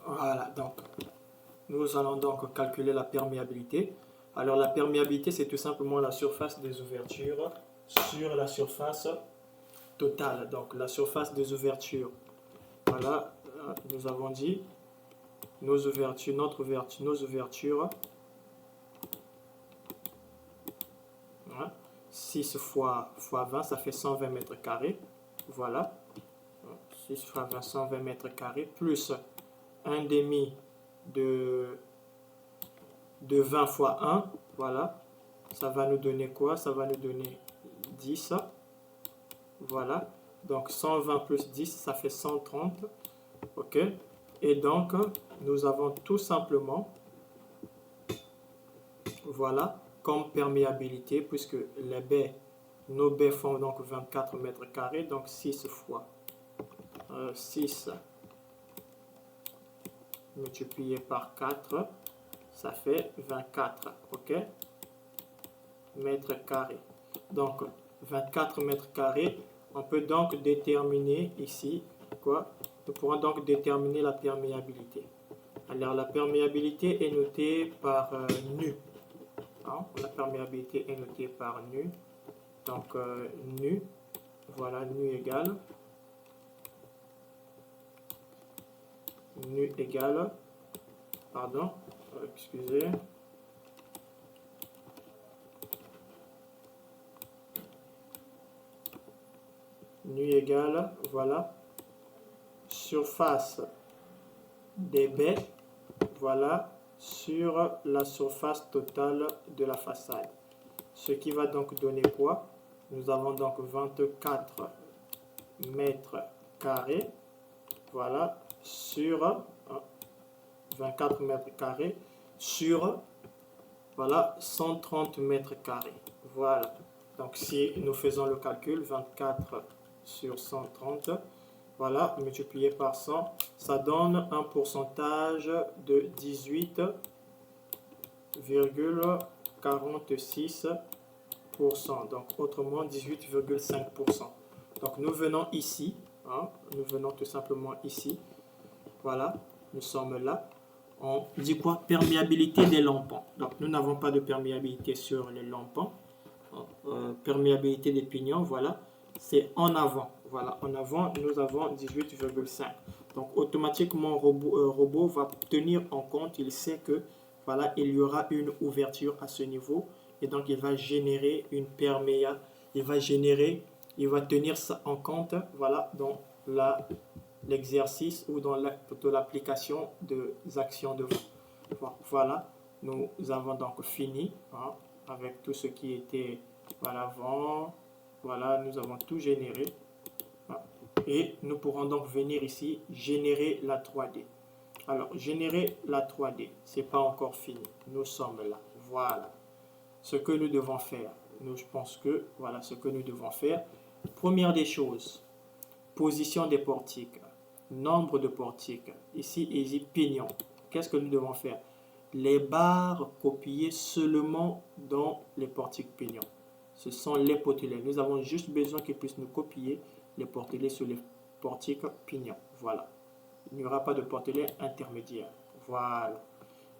Voilà, donc nous allons donc calculer la perméabilité. Alors la perméabilité, c'est tout simplement la surface des ouvertures sur la surface totale. Donc la surface des ouvertures. Voilà, nous avons dit nos ouvertures, nos ouvertures. Voilà. 6 fois 20, ça fait 120 mètres carrés. Voilà. 6 fois 20, 120 mètres carrés, plus un demi de 20 fois 1. Voilà. Ça va nous donner quoi? Ça va nous donner 10. Voilà. Donc 120 plus 10, ça fait 130. OK. Et donc, nous avons tout simplement, voilà, comme perméabilité, puisque les baies, nos baies font donc 24 mètres carrés, donc 6 fois 6 multiplié par 4, ça fait 24, OK, mètres carrés. Donc, 24 mètres carrés, on peut donc déterminer ici, quoi? Nous pourrons donc déterminer la perméabilité. Alors, la perméabilité est notée par nu. Hein? La perméabilité est notée par nu. Donc, nu, voilà, nu égale. Nu égale, pardon, excusez. Nu égale, voilà, surface des baies, voilà, sur la surface totale de la façade. Ce qui va donc donner quoi? Nous avons donc 24 mètres carrés, voilà, sur 24 mètres carrés sur, voilà, 130 mètres carrés. Voilà. Donc, si nous faisons le calcul, 24 sur 130, voilà, multiplié par 100, ça donne un pourcentage de 18,46%. Donc, autrement, 18,5%. Donc, nous venons ici, hein, nous venons tout simplement ici. Voilà, nous sommes là. On dit quoi? Perméabilité des lampons. Donc, nous n'avons pas de perméabilité sur les lampons. Perméabilité des pignons, voilà, c'est en avant. Voilà, en avant, nous avons 18,5. Donc, automatiquement, robot va tenir en compte, il sait que, voilà, il y aura une ouverture à ce niveau. Et donc, il va générer une perméabilité. Il va tenir ça en compte, voilà, dans l'exercice ou dans l'application des actions de vent. Voilà, nous avons donc fini, hein, avec tout ce qui était à l'avant. Voilà, nous avons tout généré. Et nous pourrons donc venir ici, générer la 3D. Alors, générer la 3D, ce n'est pas encore fini. Nous sommes là. Voilà. Ce que nous devons faire. Je pense que voilà ce que nous devons faire. Première des choses, position des portiques. Nombre de portiques. Ici, pignon. Qu'est-ce que nous devons faire? Les barres copiées seulement dans les portiques pignons. Ce sont les portelets. Nous avons juste besoin qu'ils puissent nous copier les portelets sur les portiques pignons. Voilà. Il n'y aura pas de portelet intermédiaire. Voilà.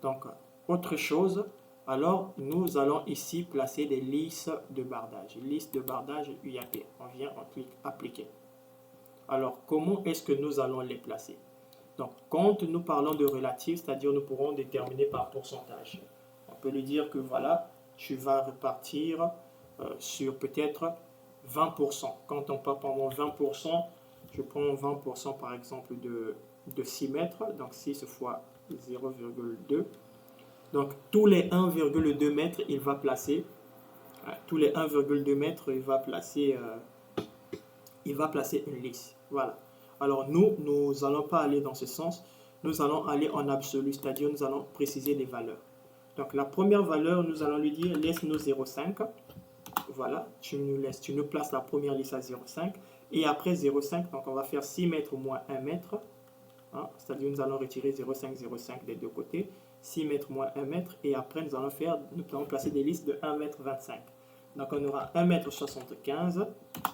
Donc, autre chose, alors nous allons ici placer des listes de bardage. Liste de bardage UAP. On vient, on clique appliquer. Alors, comment est-ce que nous allons les placer? Donc, quand nous parlons de relatif, c'est-à-dire nous pourrons déterminer par pourcentage. On peut lui dire que voilà, tu vas repartir sur peut-être 20%. Quand on part pendant 20%, je prends 20% par exemple de 6 mètres, donc 6 fois 0,2. Donc, tous les 1,2 mètres, il va placer, tous les 1,2 mètres, il va placer une liste. Voilà. Alors, nous n'allons pas aller dans ce sens. Nous allons aller en absolu, c'est-à-dire nous allons préciser les valeurs. Donc, la première valeur, nous allons lui dire, laisse-nous 0,5. Voilà, tu nous places la première liste à 0,5. Et après 0,5, donc on va faire 6 mètres moins 1 mètre. Hein, c'est-à-dire nous allons retirer 0,5, 0,5 des deux côtés. 6 mètres moins 1 mètre. Et après, nous allons placer des listes de 1,25 m. Donc, on aura 1,75 m.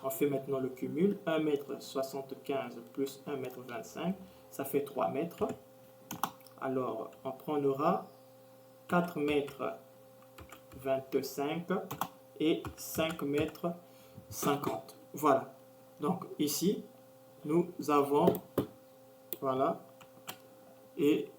On fait maintenant le cumul. 1,75 m plus 1,25 m, ça fait 3 mètres. Alors, on prendra 4 mètres 25 et 5 mètres 50. Voilà. Donc, ici, nous avons, voilà, et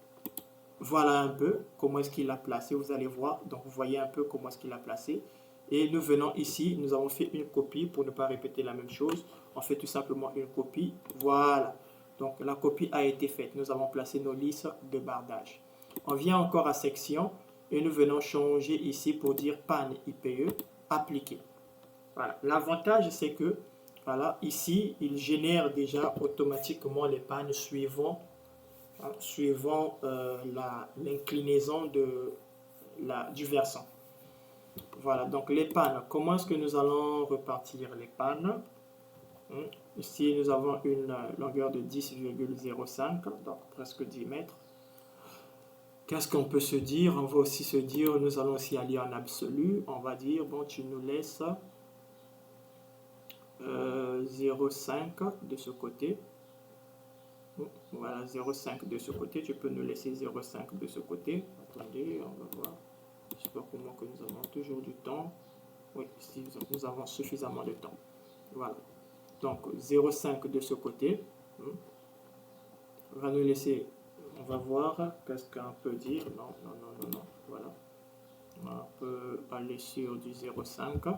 voilà un peu comment est-ce qu'il a placé. Vous allez voir, donc vous voyez un peu comment est-ce qu'il a placé. Et nous venons ici, nous avons fait une copie pour ne pas répéter la même chose. On fait tout simplement une copie. Voilà. Donc la copie a été faite. Nous avons placé nos listes de bardage. On vient encore à section et nous venons changer ici pour dire panne IPE appliqué. Voilà. L'avantage c'est que voilà, ici il génère déjà automatiquement les pannes suivant l'inclinaison du versant. Voilà, donc les pannes, comment est-ce que nous allons repartir les pannes? Ici, nous avons une longueur de 10,05, donc presque 10 mètres. Qu'est-ce qu'on peut se dire? On va aussi se dire, nous allons aussi aller en absolu. On va dire, bon, tu nous laisses 0,5 de ce côté. Voilà, 0,5 de ce côté. Tu peux nous laisser 0,5 de ce côté. Attendez, on va voir. J'espère pour moi que nous avons toujours du temps. Oui, si nous avons suffisamment de temps. Voilà. Donc 0,5 de ce côté. On va nous laisser, on va voir qu'est-ce qu'on peut dire. Non. Voilà. On peut aller sur du 0,5.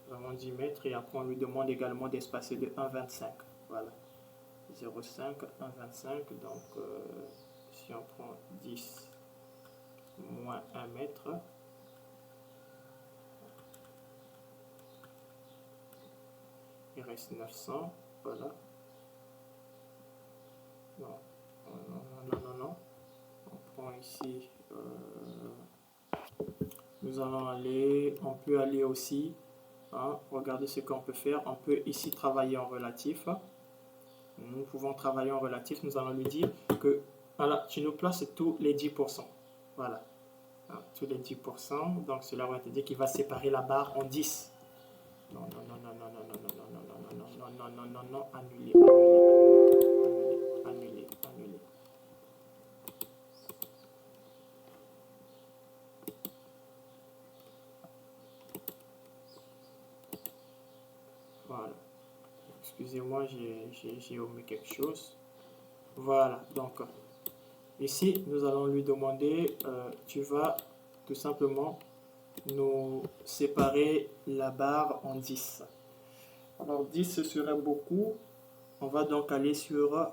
Nous avons 10 mètres et après on lui demande également d'espacer de 1,25. Voilà. 0,5, 1,25. Donc si on prend 10 moins 1 mètre, il reste 900, voilà. Non. On prend ici, nous allons aller, on peut aller aussi, regardez ce qu'on peut faire, on peut ici travailler en relatif. Nous pouvons travailler en relatif, nous allons lui dire que, voilà, tu nous places tous les 10%, voilà. Tous les 10%, donc cela va te dire qu'il va séparer la barre en 10. Non, annulé. Voilà. Excusez-moi, j'ai omis quelque chose. Voilà, donc ici, nous allons lui demander, tu vas tout simplement nous séparer la barre en 10. Alors 10 ce serait beaucoup. On va donc aller sur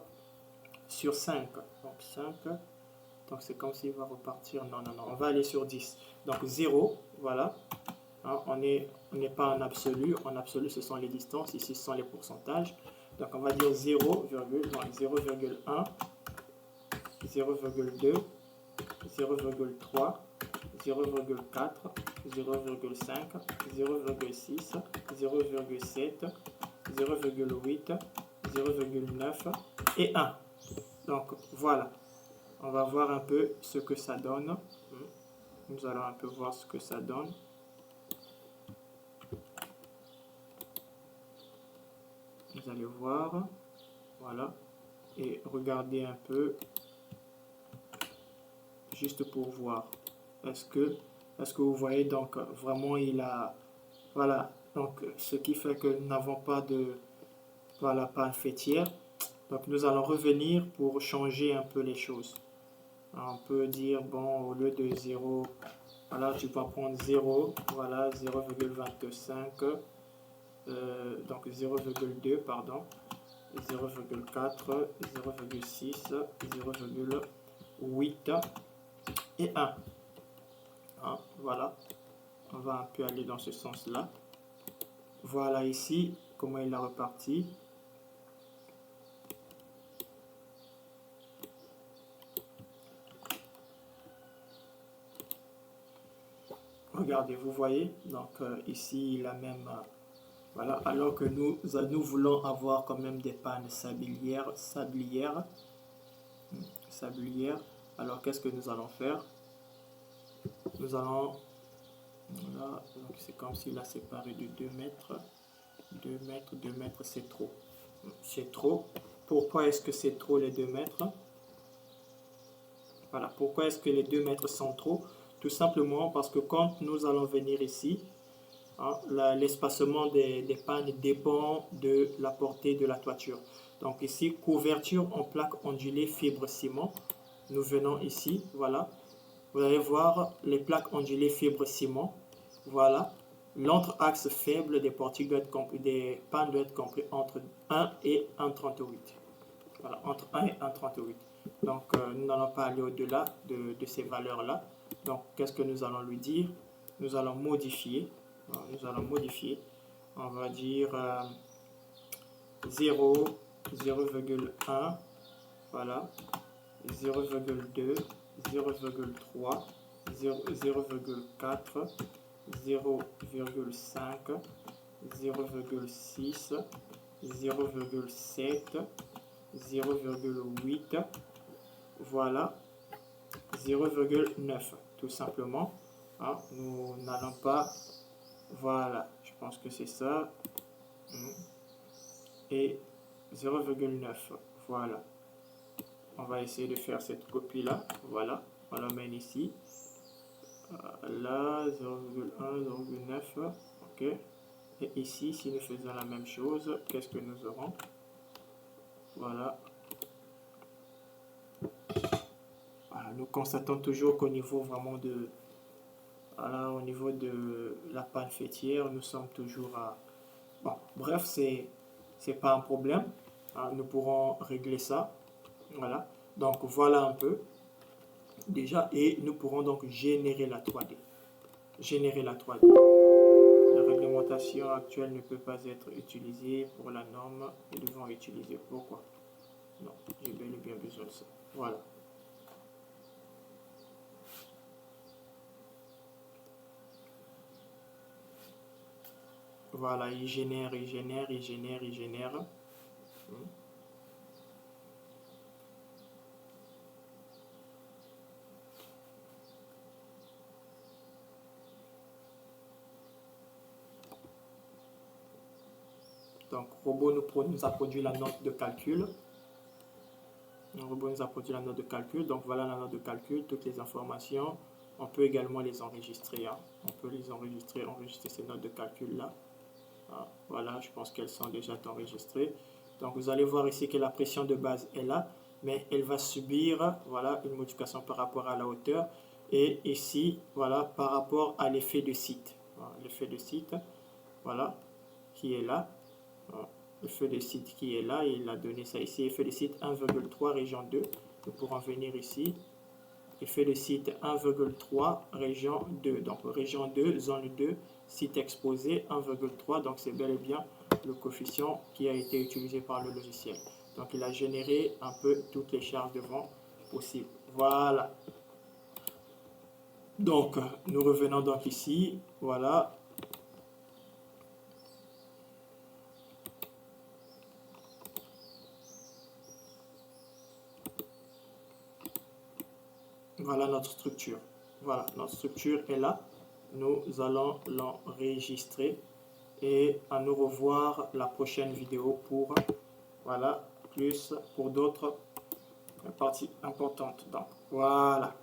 5. Donc 5. Donc c'est comme s'il va repartir. Non. On va aller sur 10. Donc 0. Voilà. On n'est pas en absolu. En absolu, ce sont les distances. Ici, ce sont les pourcentages. Donc on va dire 0,1, 0,2, 0,3. 0,4, 0,5, 0,6, 0,7, 0,8, 0,9 et 1. Donc voilà, on va voir un peu ce que ça donne. Nous allons un peu voir ce que ça donne. Vous allez voir, voilà, et regardez un peu, juste pour voir. Est-ce que vous voyez, donc vraiment il a, voilà, donc ce qui fait que nous n'avons pas de, voilà, panne fêtière. Donc nous allons revenir pour changer un peu les choses. On peut dire, bon, au lieu de 0, voilà, tu vas prendre 0, voilà, 0,25, donc 0,2, pardon, 0,4, 0,6, 0,8 et 1. Voilà, on va un peu aller dans ce sens là. Voilà ici comment il a reparti. Regardez, vous voyez, donc ici il a même, voilà, alors que nous voulons avoir quand même des pannes sablières. Alors qu'est-ce que nous allons faire? Nous allons, voilà, donc c'est comme s'il a séparé de 2 mètres. 2 mètres, c'est trop. C'est trop. Pourquoi est-ce que c'est trop les 2 mètres? Voilà. Pourquoi est-ce que les 2 mètres sont trop? Tout simplement parce que quand nous allons venir ici, hein, l'espacement des pannes dépend de la portée de la toiture. Donc ici, couverture en plaque ondulée fibre ciment. Nous venons ici, voilà. Vous allez voir les plaques ondulées fibre ciment. Voilà. L'entre-axe faible des portiques doit être compris, des pannes doit être compris entre 1 et 1,38. Voilà, entre 1 et 1,38. Donc, nous n'allons pas aller au-delà de ces valeurs-là. Donc, qu'est-ce que nous allons lui dire? Nous allons modifier. Nous allons modifier. On va dire 0, 0,1, voilà, 0,2, 0,3, 0,4, 0,5, 0,6, 0,7, 0,8, voilà, 0,9 tout simplement. Hein, nous n'allons pas, voilà, je pense que c'est ça, et 0,9, voilà. On va essayer de faire cette copie là, voilà, on l'emmène ici, là 0,1, 0,9, ok. Et ici, si nous faisons la même chose, qu'est-ce que nous aurons? Voilà. Voilà, nous constatons toujours qu'au niveau vraiment de, voilà, au niveau de la panne fêtière, nous sommes toujours à, bon, bref, c'est pas un problème, hein, nous pourrons régler ça, voilà. Donc voilà un peu déjà, et nous pourrons donc générer la 3D. Générer la 3D. La réglementation actuelle ne peut pas être utilisée pour la norme. Nous devons utiliser. Pourquoi? Non, j'ai bel et bien besoin de ça. Voilà. Voilà, il génère, il génère, il génère, il génère. Donc, robot nous a produit la note de calcul. Le robot nous a produit la note de calcul. Donc, voilà la note de calcul, toutes les informations. On peut également les enregistrer. Hein. On peut les enregistrer ces notes de calcul-là. Ah, voilà, je pense qu'elles sont déjà enregistrées. Donc, vous allez voir ici que la pression de base est là, mais elle va subir, voilà, une modification par rapport à la hauteur. Et ici, voilà, par rapport à l'effet de site. Voilà, l'effet de site, voilà, qui est là. L'effet de site qui est là, et il a donné ça ici. Effet de site 1,3, région 2. Nous pourrons venir ici. Effet de site 1,3, région 2. Donc, région 2, zone 2, site exposé 1,3. Donc, c'est bel et bien le coefficient qui a été utilisé par le logiciel. Donc, il a généré un peu toutes les charges de vent possibles. Voilà. Donc, nous revenons donc ici. Voilà. Voilà notre structure. Voilà, notre structure est là. Nous allons l'enregistrer et à nous revoir la prochaine vidéo pour, voilà, plus pour d'autres parties importantes. Donc, voilà.